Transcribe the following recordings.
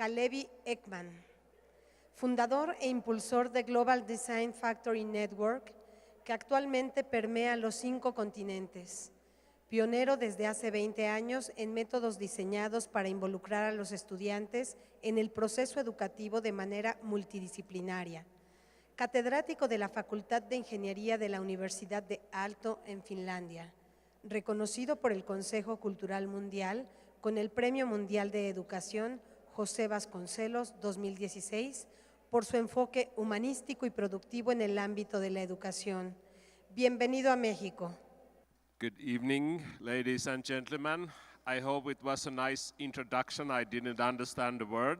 Kalevi Ekman, fundador e impulsor de Global Design Factory Network, que actualmente permea los 5 continentes. Pionero desde hace 20 años en métodos diseñados para involucrar a los estudiantes en el proceso educativo de manera multidisciplinaria. Catedrático de la Facultad de Ingeniería de la Universidad de Aalto en Finlandia. Reconocido por el Consejo Cultural Mundial con el Premio Mundial de Educación José Vasconcelos 2016 por su enfoque humanístico y productivo en el ámbito de la educación. Bienvenido a México. Good evening, ladies and gentlemen. I hope it was a nice introduction. I didn't understand the word.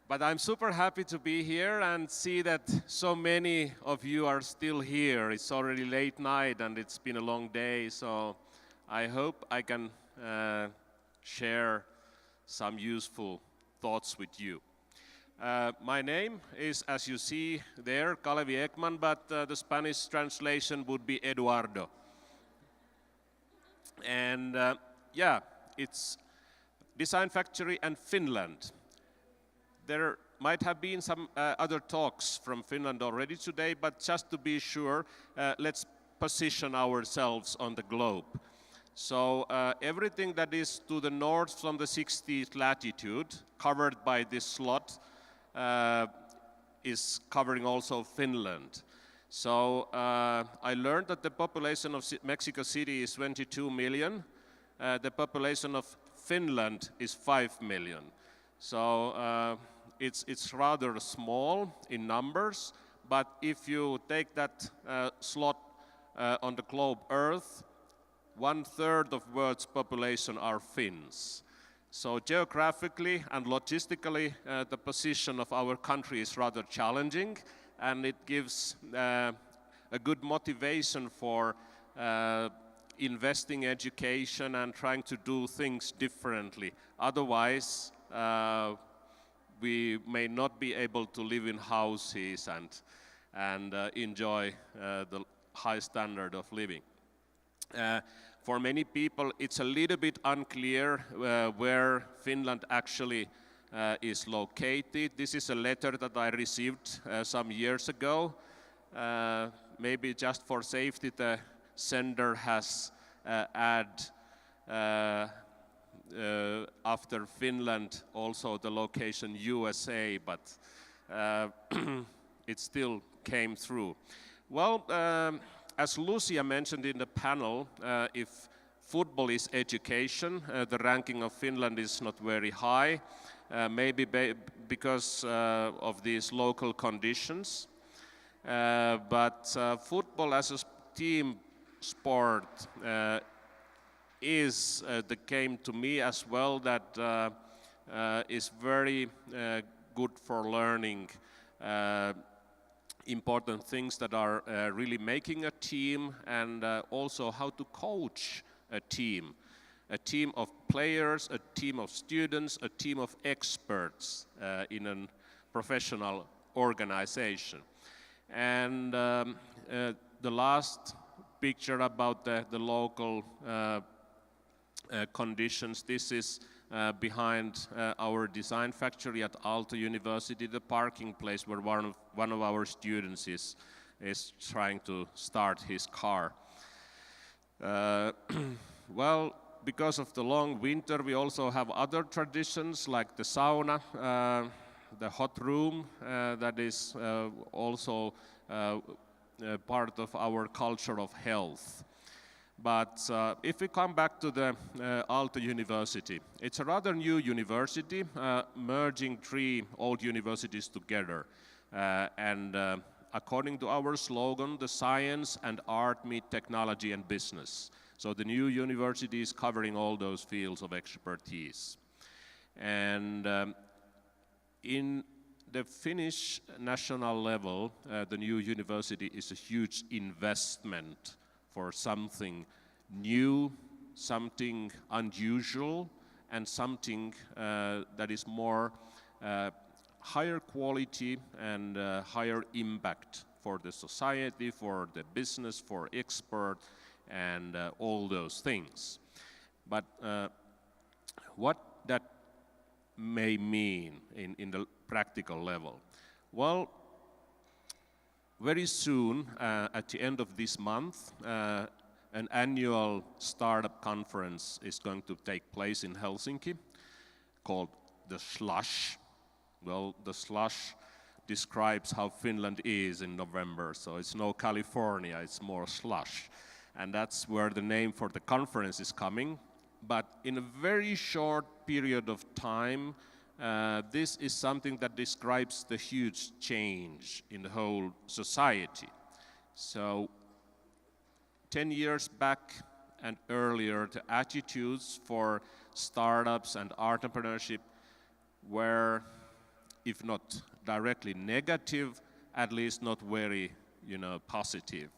But I'm super happy to be here and see that so many of you are still here. It's already late night and it's been a long day, so I hope I can share some useful thoughts with you. My name is, as you see there, Kalevi Ekman, but the Spanish translation would be Eduardo. And yeah, it's Design Factory and Finland. There might have been some other talks from Finland already today, but just to be sure, let's position ourselves on the globe. So everything that is to the north from the 60th latitude, covered by this slot, is covering also Finland. So I learned that the population of Mexico City is 22 million. The population of Finland is 5 million. So it's rather small in numbers, but if you take that slot on the globe Earth, 1/3 of world's population are Finns. So geographically and logistically, the position of our country is rather challenging, and it gives a good motivation for investing in education and trying to do things differently. Otherwise, we may not be able to live in houses and enjoy the high standard of living. For many people, it's a little bit unclear where Finland actually is located. This is a letter that I received some years ago. Maybe just for safety, the sender has added after Finland also the location USA, but it still came through. Well, as Lucia mentioned in the panel, if football is education, the ranking of Finland is not very high, maybe because of these local conditions. But football as a team sport is the game to me as well that is very good for learning important things that are really making a team, and also how to coach a team of players, a team of students, a team of experts in a professional organization. And the last picture about the local conditions, this is behind our design factory at Aalto University, the parking place where one of our students is trying to start his car. Well, because of the long winter, we also have other traditions like the sauna, the hot room, that is also part of our culture of health. But if we come back to the Aalto University, it's a rather new university, merging 3 old universities together. And according to our slogan, the science and art meet technology and business. So the new university is covering all those fields of expertise. And in the Finnish national level, the new university is a huge investment for something new, something unusual, and something that is more higher quality and higher impact for the society, for the business, for export, and all those things. But what that may mean in the practical level? Well, very soon, at the end of this month, an annual startup conference is going to take place in Helsinki called the Slush. Well, the Slush describes how Finland is in November, so it's no California, it's more slush. And that's where the name for the conference is coming. But in a very short period of time, this is something that describes the huge change in the whole society. So 10 years back and earlier, the attitudes for startups and entrepreneurship were, if not directly negative, at least not very, positive.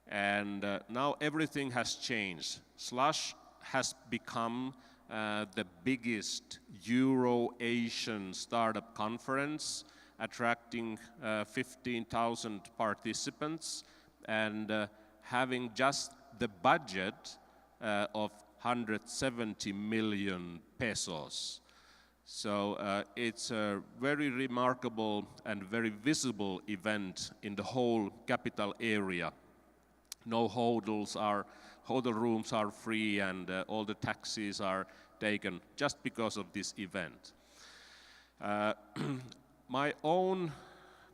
And now everything has changed. Slush has become the biggest Euro-Asian startup conference, attracting 15,000 participants and having just the budget of 170 million pesos. So it's a very remarkable and very visible event in the whole capital area. No hotel rooms are free, and all the taxis are taken just because of this event. My own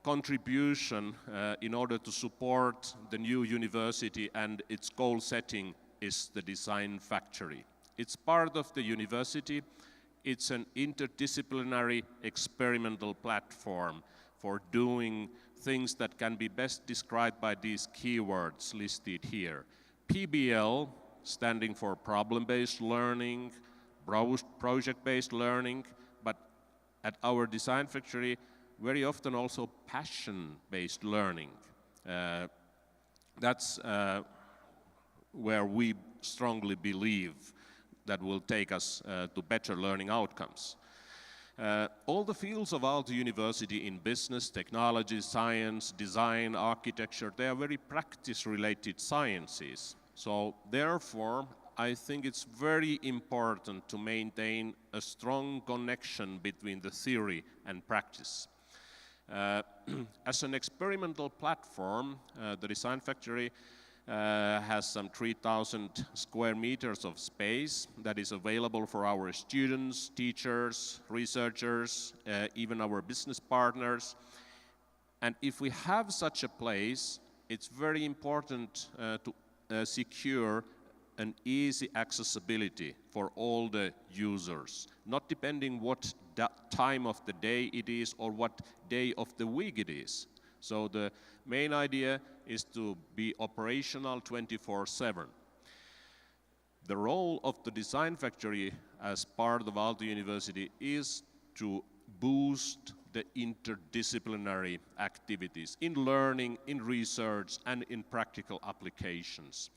contribution in order to support the new university and its goal setting is the Design Factory. It's part of the university. It's an interdisciplinary experimental platform for doing things that can be best described by these keywords listed here. PBL, standing for problem-based learning, project-based learning, but at our Design Factory, very often also passion-based learning. That's where we strongly believe that will take us to better learning outcomes. All the fields of Aalto University in business, technology, science, design, architecture, they are very practice-related sciences. So therefore, I think it's very important to maintain a strong connection between the theory and practice. As an experimental platform, the Design Factory has some 3,000 square meters of space that is available for our students, teachers, researchers, even our business partners. And if we have such a place, it's very important to secure an easy accessibility for all the users, not depending what time of the day it is or what day of the week it is. So the main idea is to be operational 24/7. The role of the Design Factory as part of Aalto University is to boost the interdisciplinary activities in learning, in research, and in practical applications.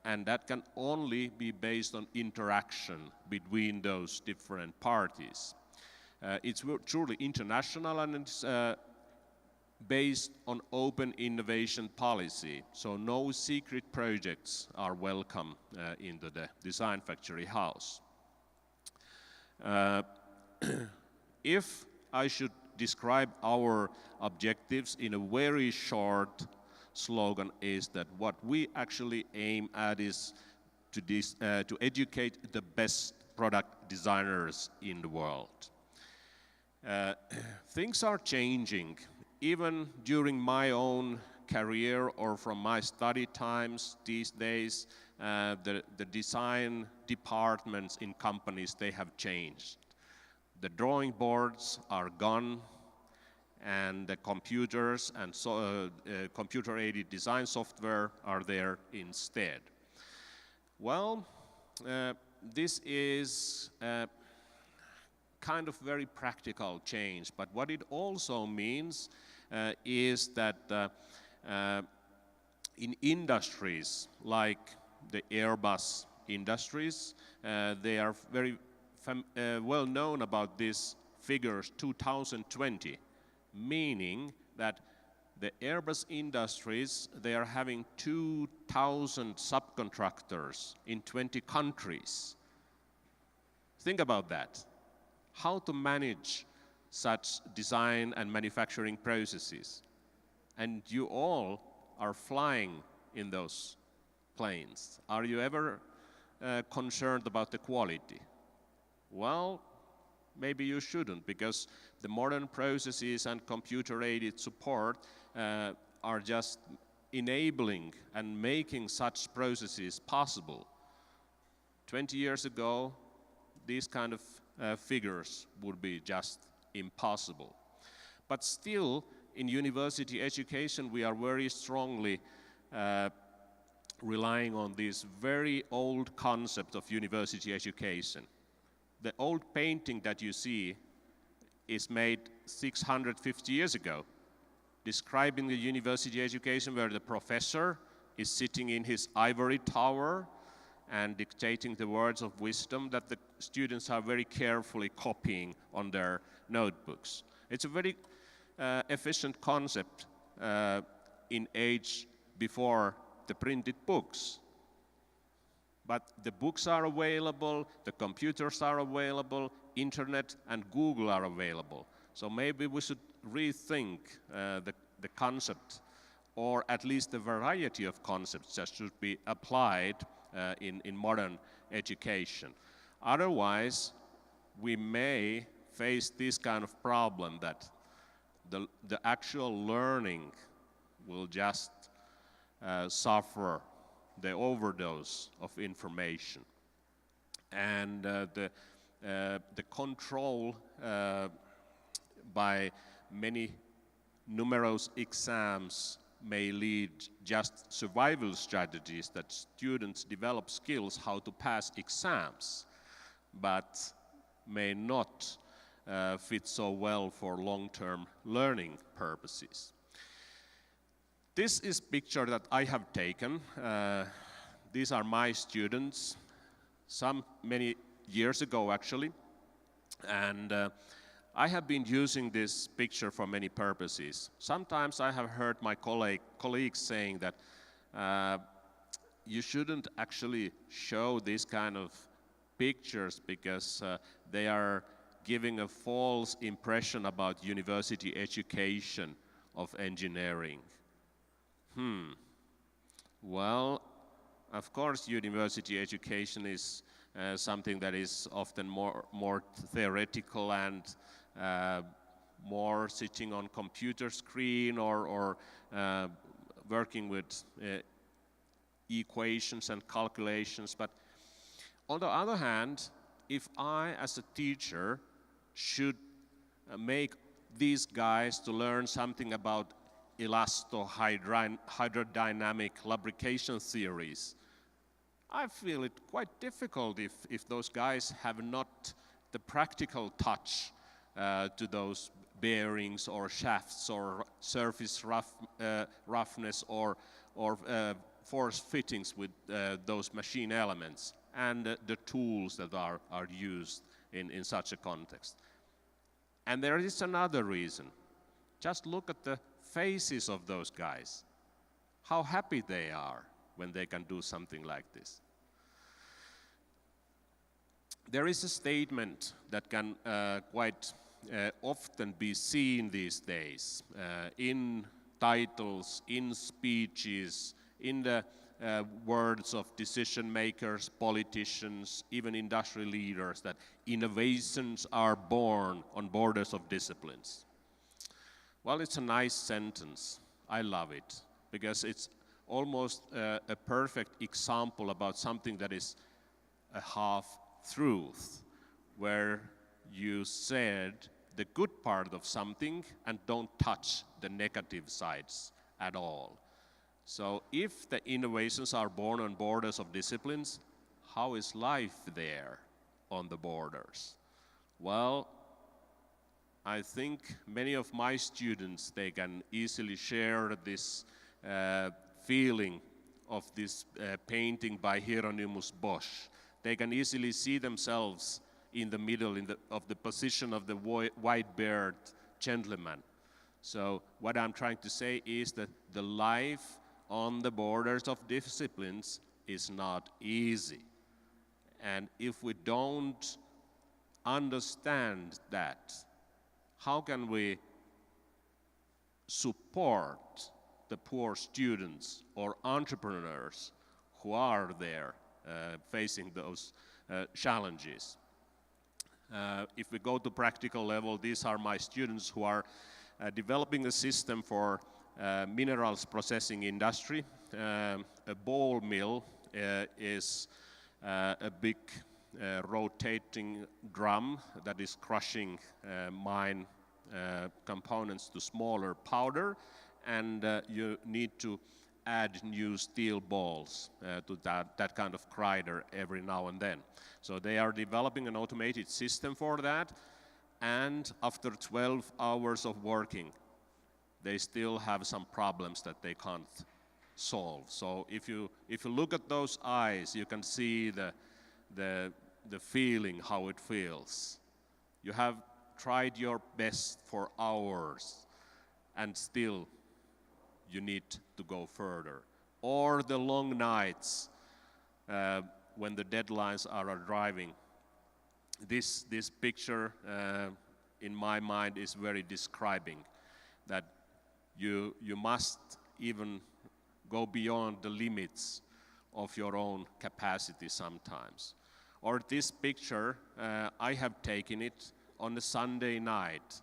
And that can only be based on interaction between those different parties. It's truly international, and it's based on open innovation policy, so no secret projects are welcome into the Design Factory house. If I should describe our objectives in a very short slogan, is that what we actually aim at is to educate the best product designers in the world. Things are changing. Even during my own career or from my study times these days, the design departments in companies, they have changed. The drawing boards are gone, and the computers and computer-aided design software are there instead. Well, this is kind of very practical change, but what it also means is that in industries like the Airbus industries, they are very well known about these figures 2020, meaning that the Airbus industries, they are having 2,000 subcontractors in 20 countries. Think about that. how to manage such design and manufacturing processes. And you all are flying in those planes. Are you ever concerned about the quality? Well, maybe you shouldn't, because the modern processes and computer-aided support are just enabling and making such processes possible. 20 years ago, these kind of figures would be just impossible. But still, in university education, we are very strongly relying on this very old concept of university education. The old painting that you see is made 650 years ago, describing the university education where the professor is sitting in his ivory tower and dictating the words of wisdom that the students are very carefully copying on their notebooks. It's a very efficient concept in age before the printed books. But the books are available, the computers are available, internet and Google are available. So maybe we should rethink the concept, or at least the variety of concepts that should be applied in modern education. Otherwise, we may face this kind of problem that the actual learning will just suffer the overdose of information. And the control by many numerous exams may lead just survival strategies that students develop skills how to pass exams, but may not fit so well for long-term learning purposes. This is a picture that I have taken. These are my students, many years ago actually, and I have been using this picture for many purposes. Sometimes I have heard my colleagues saying that you shouldn't actually show these kind of pictures because they are giving a false impression about university education of engineering. Well, of course, university education is something that is often more theoretical and more sitting on computer screen or working with equations and calculations. But on the other hand, if I, as a teacher, should make these guys to learn something about hydrodynamic lubrication theories, I feel it quite difficult if those guys have not the practical touch to those bearings or shafts or surface roughness or force fittings with those machine elements and the tools that are used in such a context. And there is another reason. Just look at the faces of those guys, how happy they are when they can do something like this. There is a statement that can quite often be seen these days in titles, in speeches, in the words of decision makers, politicians, even industry leaders, that innovations are born on borders of disciplines. Well, it's a nice sentence. I love it because it's almost a perfect example about something that is a half-truth, where you said the good part of something and don't touch the negative sides at all. So if the innovations are born on borders of disciplines, how is life there on the borders? Well, I think many of my students, they can easily share this feeling of this painting by Hieronymus Bosch. They can easily see themselves in the middle of the position of the white-bearded gentleman. So what I'm trying to say is that the life on the borders of disciplines is not easy. And if we don't understand that, how can we support the poor students or entrepreneurs who are there facing those challenges? If we go to practical level, these are my students who are developing a system for minerals processing industry. A ball mill is a big rotating drum that is crushing mine components to smaller powder, and you need to add new steel balls to that kind of grinder every now and then. So they are developing an automated system for that, and after 12 hours of working, they still have some problems that they can't solve. So if you look at those eyes, you can see the feeling, how it feels. You have tried your best for hours, and still you need to go further. Or the long nights when the deadlines are arriving. This picture in my mind is very describing that you must even go beyond the limits of your own capacity sometimes. Or this picture, I have taken it on a Sunday night,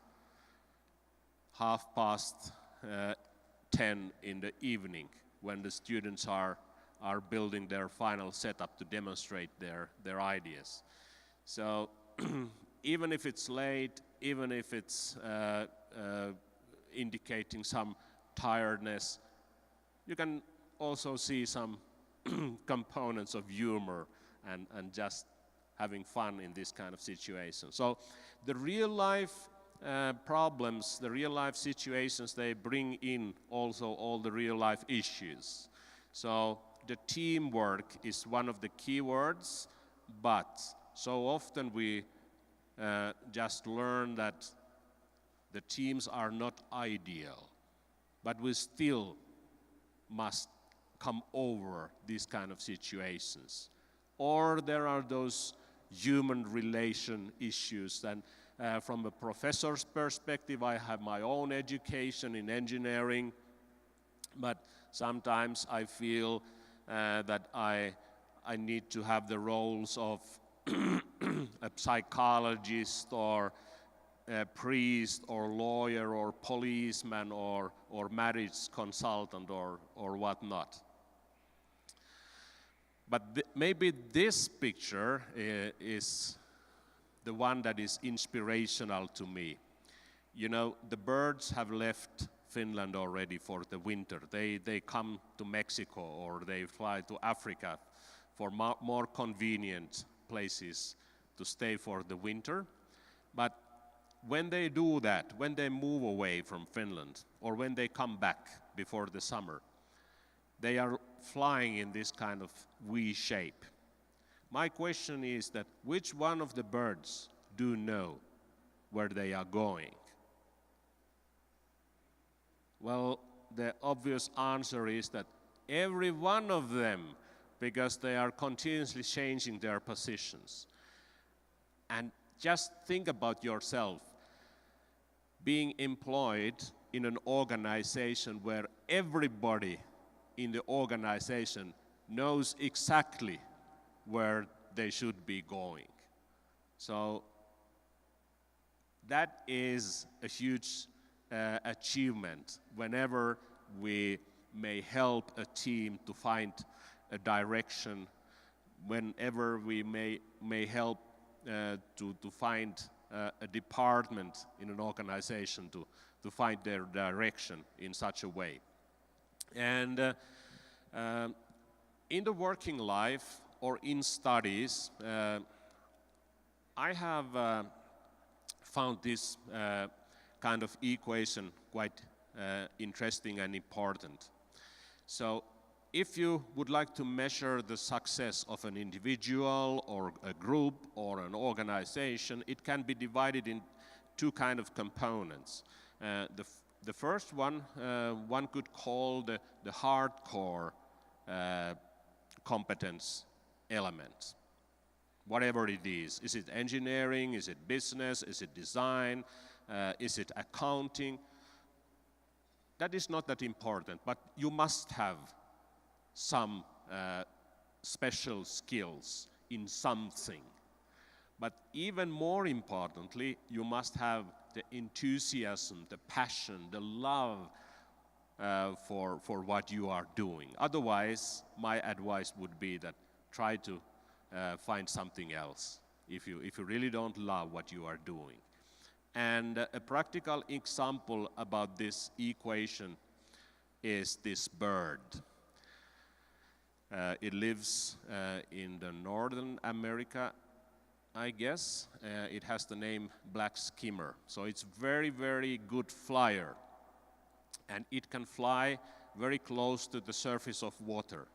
10:30 in the evening, when the students are building their final setup to demonstrate their ideas. So even if it's late, even if it's indicating some tiredness, you can also see some components of humor and just having fun in this kind of situation. So the real life problems, the real life situations, they bring in also all the real life issues. So the teamwork is one of the key words, but so often we just learn that the teams are not ideal, but we still must come over these kind of situations. Or there are those human relation issues, and from a professor's perspective, I have my own education in engineering, but sometimes I feel that I need to have the roles of a psychologist or a priest or lawyer or policeman or marriage consultant or whatnot. But maybe this picture is the one that is inspirational to me. You know, the birds have left Finland already for the winter. They come to Mexico or they fly to Africa for more convenient places to stay for the winter. But when they do that, when they move away from Finland or when they come back before the summer, they are flying in this kind of V shape. My question is that which one of the birds do know where they are going? Well, the obvious answer is that every one of them, because they are continuously changing their positions. And just think about yourself being employed in an organization where everybody in the organization knows exactly where they should be going. So that is a huge achievement whenever we may help a team to find a direction, whenever we may help to find a department in an organization to find their direction in such a way. And in the working life or in studies, I have found this kind of equation quite interesting and important. So if you would like to measure the success of an individual or a group or an organization, it can be divided in two kind of components. The first one, one could call the hardcore competence elements, whatever it is. Is it engineering? Is it business? Is it design? Is it accounting? That is not that important, but you must have some special skills in something. But even more importantly, you must have the enthusiasm, the passion, the love for what you are doing. Otherwise, my advice would be that try to find something else if you really don't love what you are doing. And a practical example about this equation is this bird. It lives in the Northern America, I guess. It has the name black skimmer. So it's very, very good flyer. And it can fly very close to the surface of water.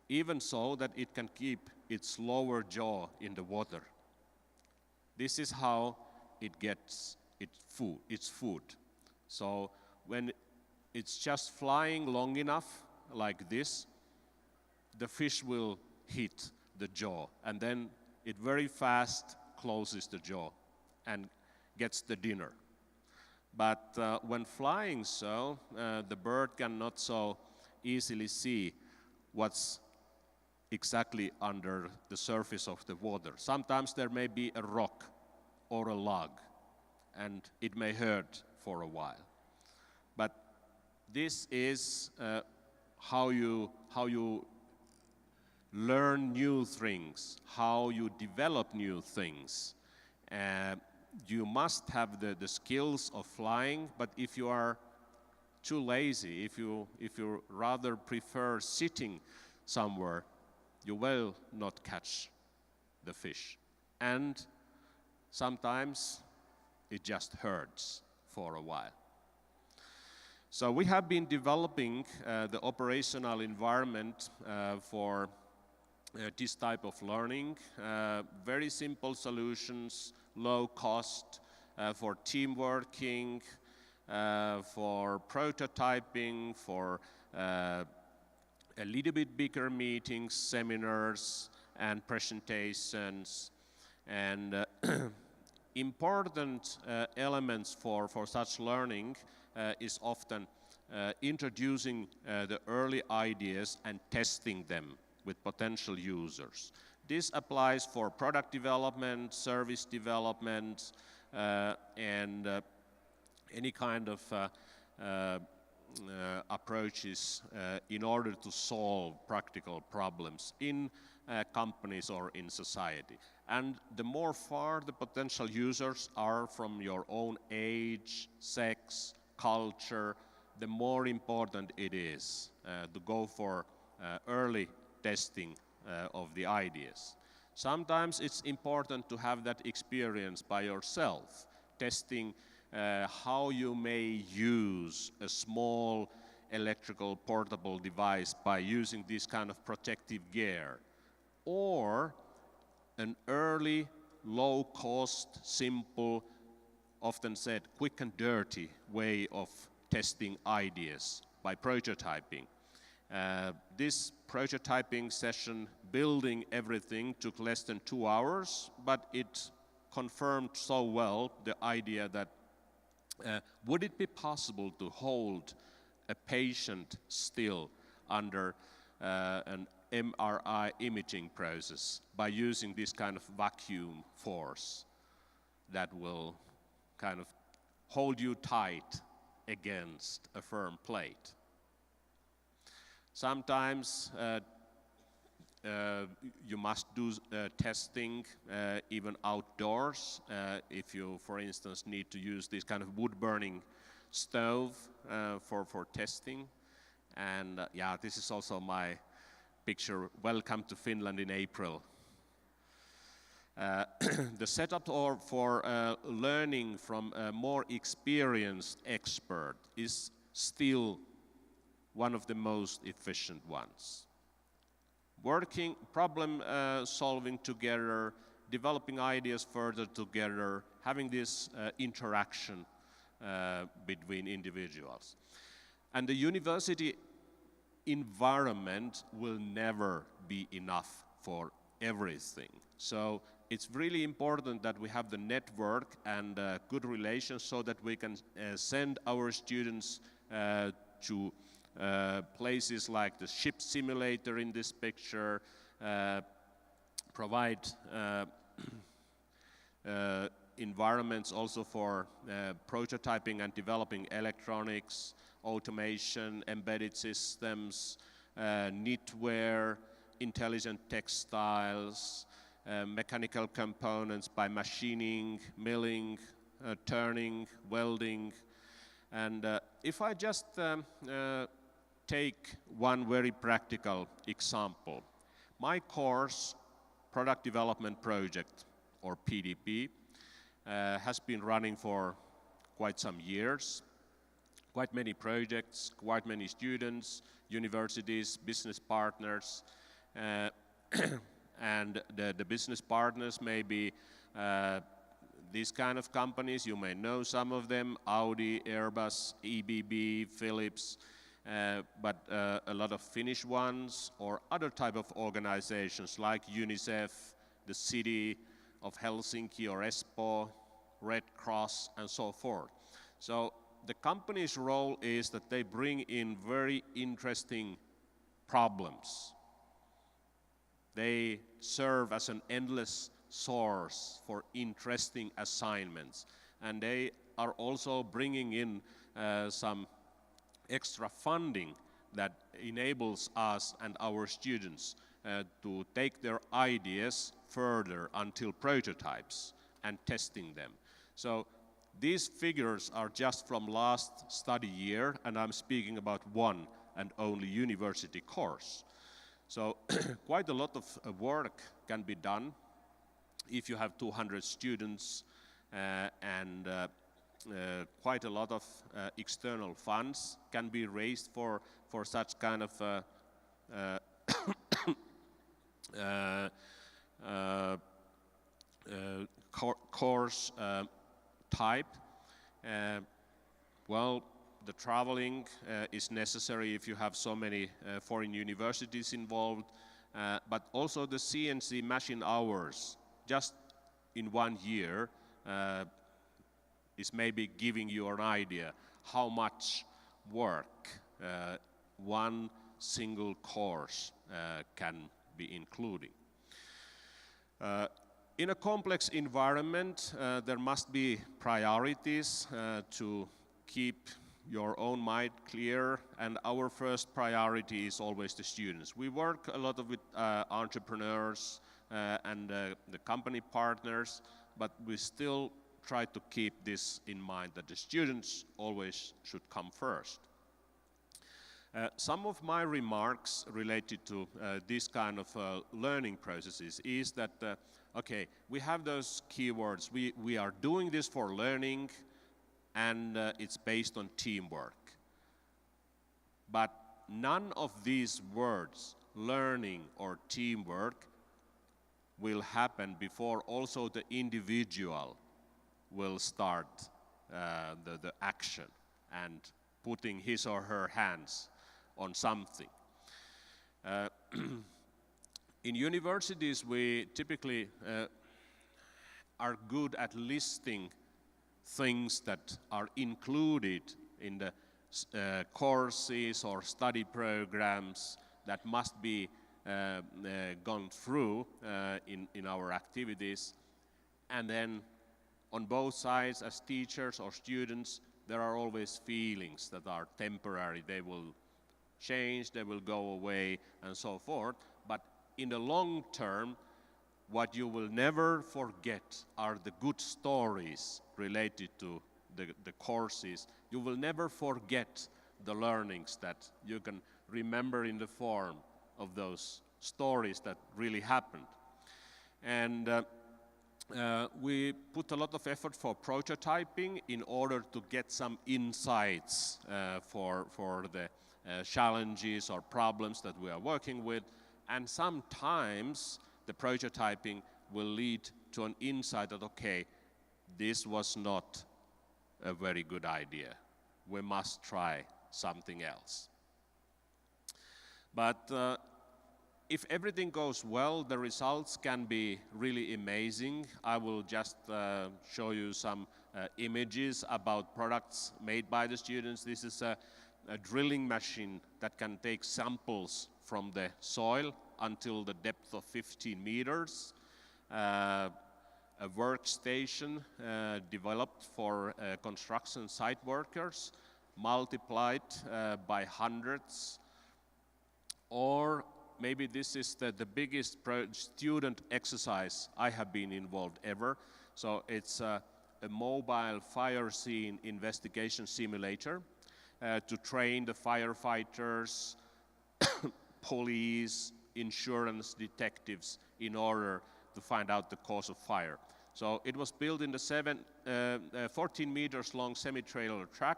Even so that it can keep its lower jaw in the water. This is how it gets its food. So when it's just flying long enough like this, the fish will hit the jaw, and then it very fast closes the jaw and gets the dinner. But when flying so, the bird cannot so easily see what's exactly under the surface of the water. Sometimes there may be a rock or a log, and it may hurt for a while. But this is how you learn new things, how you develop new things. You must have the skills of flying, but if you are too lazy, if you rather prefer sitting somewhere, you will not catch the fish. And sometimes it just hurts for a while. So we have been developing the operational environment for this type of learning. Very simple solutions, low cost, for team working, for prototyping, for a little bit bigger meetings, seminars, and presentations. And important elements for such learning is often introducing the early ideas and testing them with potential users. This applies for product development, service development, and any kind of approaches in order to solve practical problems in companies or in society. And the more far the potential users are from your own age, sex, culture, the more important it is to go for early testing of the ideas. Sometimes it's important to have that experience by yourself, testing how you may use a small electrical portable device by using this kind of protective gear, or an early, low-cost, simple, often said quick and dirty way of testing ideas by prototyping. This prototyping session, building everything, took less than 2 hours, but it confirmed so well the idea that would it be possible to hold a patient still under an MRI imaging process by using this kind of vacuum force that will kind of hold you tight against a firm plate. Sometimes you must do testing even outdoors if you, for instance, need to use this kind of wood-burning stove for testing. And yeah, this is also my picture, welcome to Finland in April. The setup for learning from a more experienced expert is still one of the most efficient ones. Working, problem solving together, developing ideas further together, having this interaction between individuals. And the university environment will never be enough for everything. So it's really important that we have the network and good relations so that we can send our students to places like the ship simulator in this picture, provide environments also for prototyping and developing electronics, automation, embedded systems, knitwear, intelligent textiles, mechanical components by machining, milling, turning, welding. And if I just take one very practical example, my course, Product Development Project, or PDP, has been running for quite some years. Quite many projects, quite many students, universities, business partners, and the business partners may be these kind of companies. You may know some of them: Audi, Airbus, EBB, Philips, but a lot of Finnish ones, or other type of organizations like UNICEF, the city of Helsinki or Espoo, Red Cross, and so forth. So the company's role is that they bring in very interesting problems. They serve as an endless source for interesting assignments, and they are also bringing in some extra funding that enables us and our students to take their ideas further until prototypes and testing them. So these figures are just from last study year, and I'm speaking about one and only university course. So quite a lot of work can be done if you have 200 students and quite a lot of external funds can be raised for such kind of course type. Well, the traveling is necessary if you have so many foreign universities involved, but also the CNC machine hours just in 1 year is maybe giving you an idea how much work one single course can be including. In a complex environment, there must be priorities to keep your own mind clear, and our first priority is always the students. We work a lot with entrepreneurs and the company partners, but we still try to keep this in mind, that the students always should come first. Some of my remarks related to this kind of learning processes is that, okay, we have those keywords. We are doing this for learning, and it's based on teamwork. But none of these words, learning or teamwork, will happen before also the individual will start the action and putting his or her hands on something. In universities, we typically are good at listing things that are included in the courses or study programs that must be gone through in our activities. And then on both sides, as teachers or students, there are always feelings that are temporary. They will change, they will go away, and so forth. But in the long term, what you will never forget are the good stories related to the courses. You will never forget the learnings that you can remember in the form of those stories that really happened. And we put a lot of effort for prototyping in order to get some insights for the challenges or problems that we are working with. And sometimes the prototyping will lead to an insight that, okay, this was not a very good idea. We must try something else. But if everything goes well, the results can be really amazing. I will just show you some images about products made by the students. This is a drilling machine that can take samples from the soil until the depth of 15 meters. A workstation developed for construction site workers, multiplied by hundreds. Or maybe this is the biggest student exercise I have been involved ever. So it's a mobile fire scene investigation simulator to train the firefighters, police, insurance detectives in order to find out the cause of fire. So it was built in the 14 meters long semi-trailer track,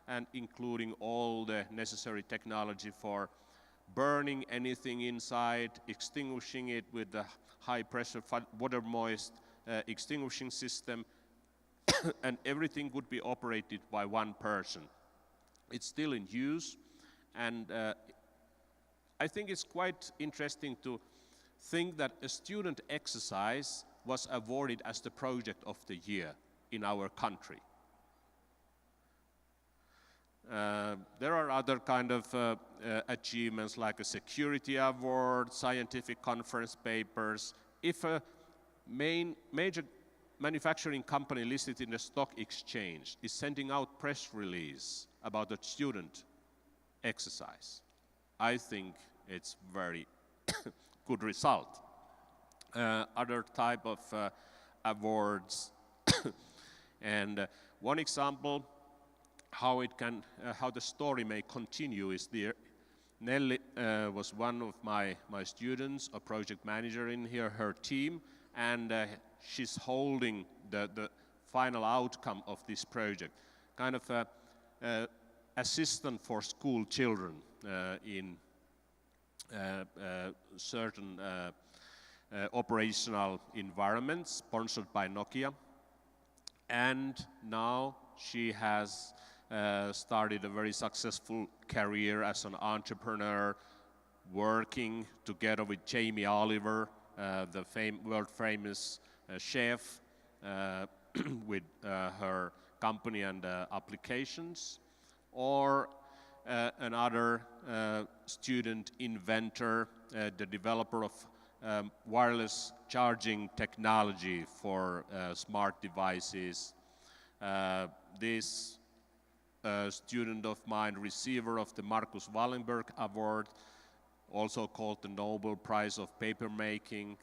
and including all the necessary technology for burning anything inside, extinguishing it with the high pressure water moist extinguishing system, and everything would be operated by one person. It's still in use, and I think it's quite interesting to think that a student exercise was awarded as the project of the year in our country. There are other kind of achievements like a security award, scientific conference papers. If a major manufacturing company listed in the stock exchange is sending out press release about a student exercise, I think it's very good result. Other type of awards, and one example how the story may continue is there. Nelly was one of my students, a project manager in here, her team, and she's holding the final outcome of this project, kind of a assistant for school children in certain operational environments sponsored by Nokia. And now she has started a very successful career as an entrepreneur, working together with Jamie Oliver, the world famous chef, with her company and applications. Or another student inventor, the developer of wireless charging technology for smart devices. This student of mine, receiver of the Marcus Wallenberg Award, also called the Nobel Prize of Papermaking.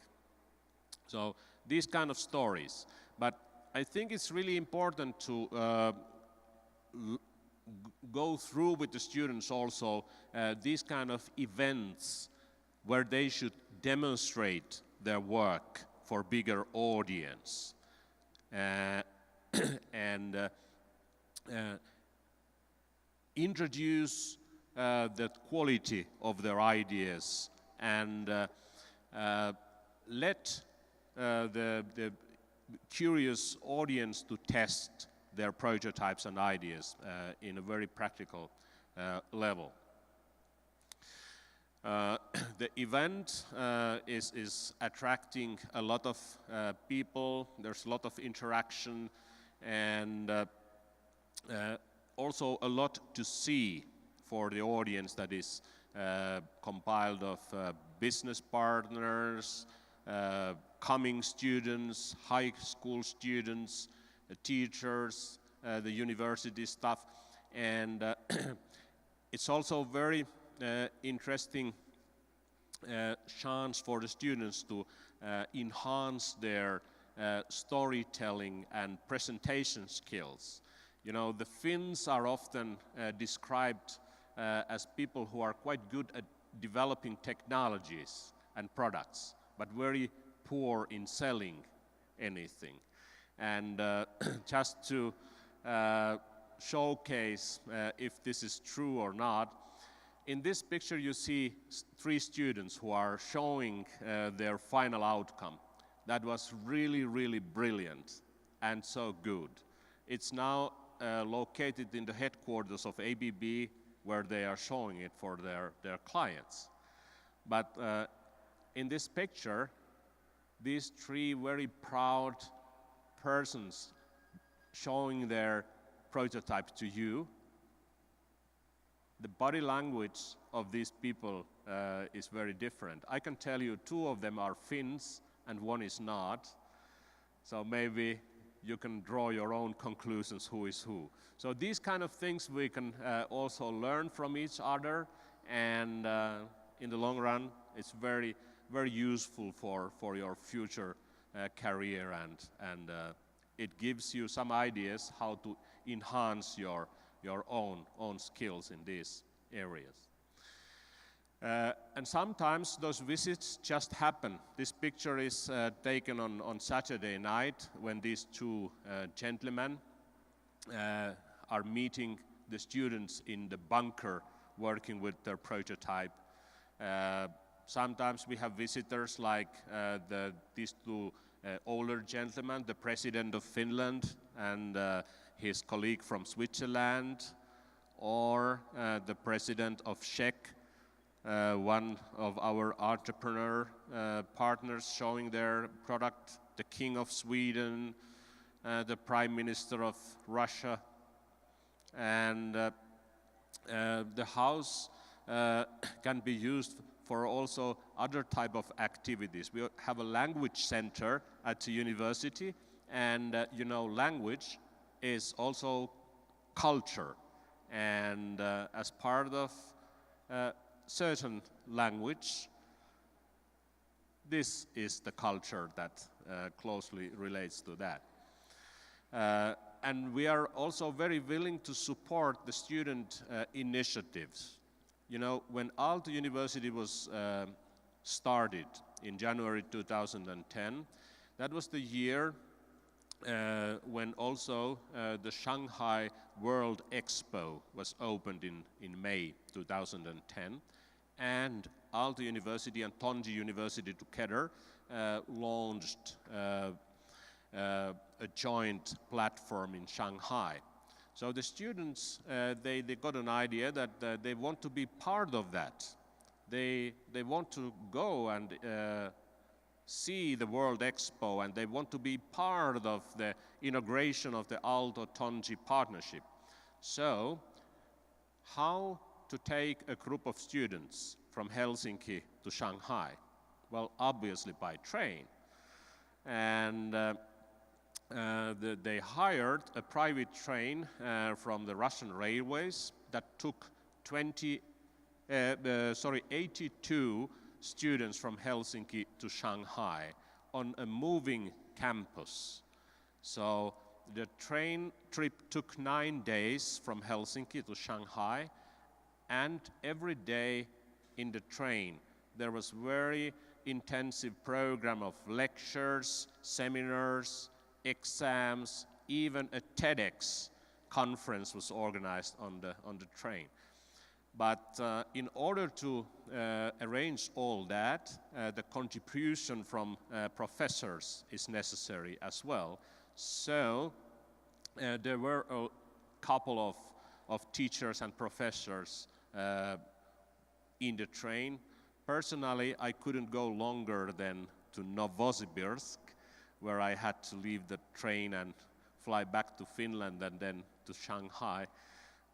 So these kind of stories. But I think it's really important to go through with the students also these kind of events where they should demonstrate their work for bigger audience and introduce the quality of their ideas and let the curious audience to test their prototypes and ideas in a very practical level. The event is attracting a lot of people. There's a lot of interaction and also a lot to see for the audience that is compiled of business partners, coming students, high school students, teachers, the university staff, and it's also very interesting chance for the students to enhance their storytelling and presentation skills. You know, the Finns are often described as people who are quite good at developing technologies and products, but very poor in selling anything. And just to showcase if this is true or not, in this picture you see three students who are showing their final outcome. That was really, really brilliant and so good. It's now located in the headquarters of ABB, where they are showing it for their clients. But in this picture, these three very proud persons showing their prototype to you, the body language of these people is very different. I can tell you two of them are Finns and one is not. So maybe you can draw your own conclusions who is who. So these kind of things we can also learn from each other, and in the long run it's very, very useful for your future career, and it gives you some ideas how to enhance your own skills in these areas. And sometimes those visits just happen. This picture is taken on Saturday night when these two gentlemen are meeting the students in the bunker working with their prototype. Sometimes we have visitors like these two older gentlemen, the president of Finland and his colleague from Switzerland, or the president of Czech, one of our entrepreneur partners showing their product, the king of Sweden, the prime minister of Russia, and the house can be used for also other type of activities. We have a language center at the university, and you know, language is also culture, and as part of certain language, this is the culture that closely relates to that. And we are also very willing to support the student initiatives. You know, when Aalto University was started in January 2010, that was the year when also the Shanghai World Expo was opened in May 2010, and Aalto University and Tongji University together launched a joint platform in Shanghai. So the students, they got an idea that they want to be part of that. They want to go and see the World Expo, and they want to be part of the inauguration of the Aalto-Tongji partnership. So, how to take a group of students from Helsinki to Shanghai? Well, obviously by train. And they hired a private train from the Russian railways that took 82 students from Helsinki to Shanghai on a moving campus. So the train trip took 9 days from Helsinki to Shanghai, and every day in the train there was very intensive program of lectures, seminars, exams, even a TEDx conference was organized on the train. But in order to arrange all that, the contribution from professors is necessary as well. So there were a couple of teachers and professors in the train. Personally, I couldn't go longer than to Novosibirsk, where I had to leave the train and fly back to Finland and then to Shanghai,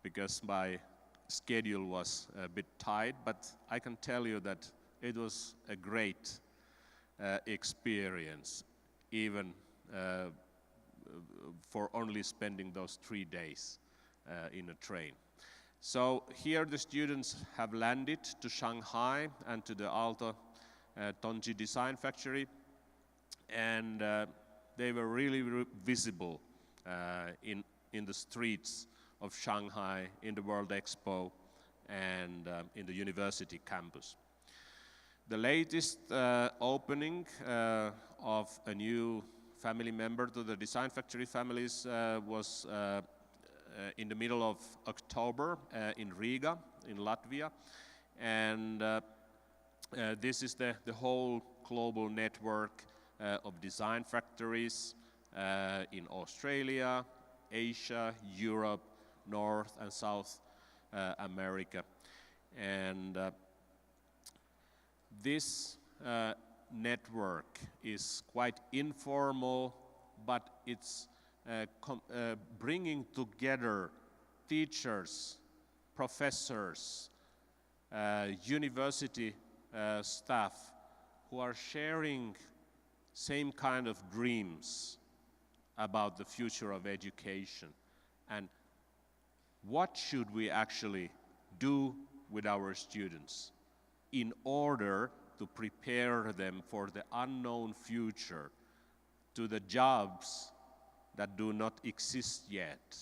because my schedule was a bit tight. But I can tell you that it was a great experience, even for only spending those 3 days in a train. So here the students have landed to Shanghai and to the Aalto Tongji Design Factory, and they were really visible in the streets of Shanghai, in the World Expo, and in the university campus. The latest opening of a new family member to the Design Factory families was in the middle of October in Riga, in Latvia. And this is the whole global network of design factories in Australia, Asia, Europe, North and South America. And this network is quite informal, but it's bringing together teachers, professors, university staff who are sharing same kind of dreams about the future of education. And what should we actually do with our students in order to prepare them for the unknown future, to the jobs that do not exist yet,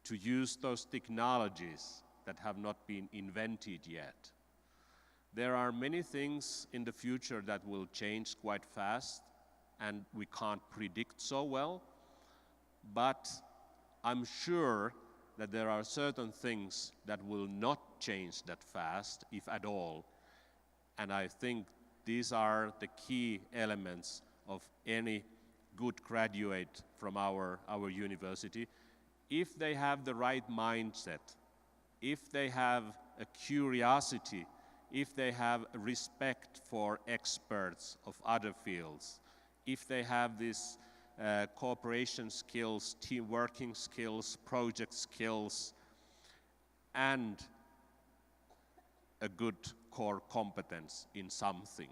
to use those technologies that have not been invented yet. There are many things in the future that will change quite fast and we can't predict so well, but I'm sure that there are certain things that will not change that fast, if at all. And I think these are the key elements of any good graduate from our university. If they have the right mindset, if they have a curiosity, if they have respect for experts of other fields, if they have this cooperation skills, team working skills, project skills, and a good core competence in something,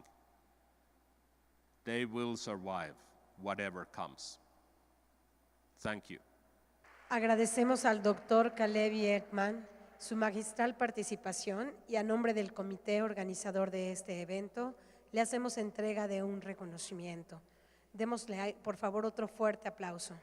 they will survive whatever comes. Thank you. Agradecemos al doctor Kalevi Ekman su magistral participación y a nombre del comité organizador de este evento le hacemos entrega de un reconocimiento. Démosle, por favor, otro fuerte aplauso.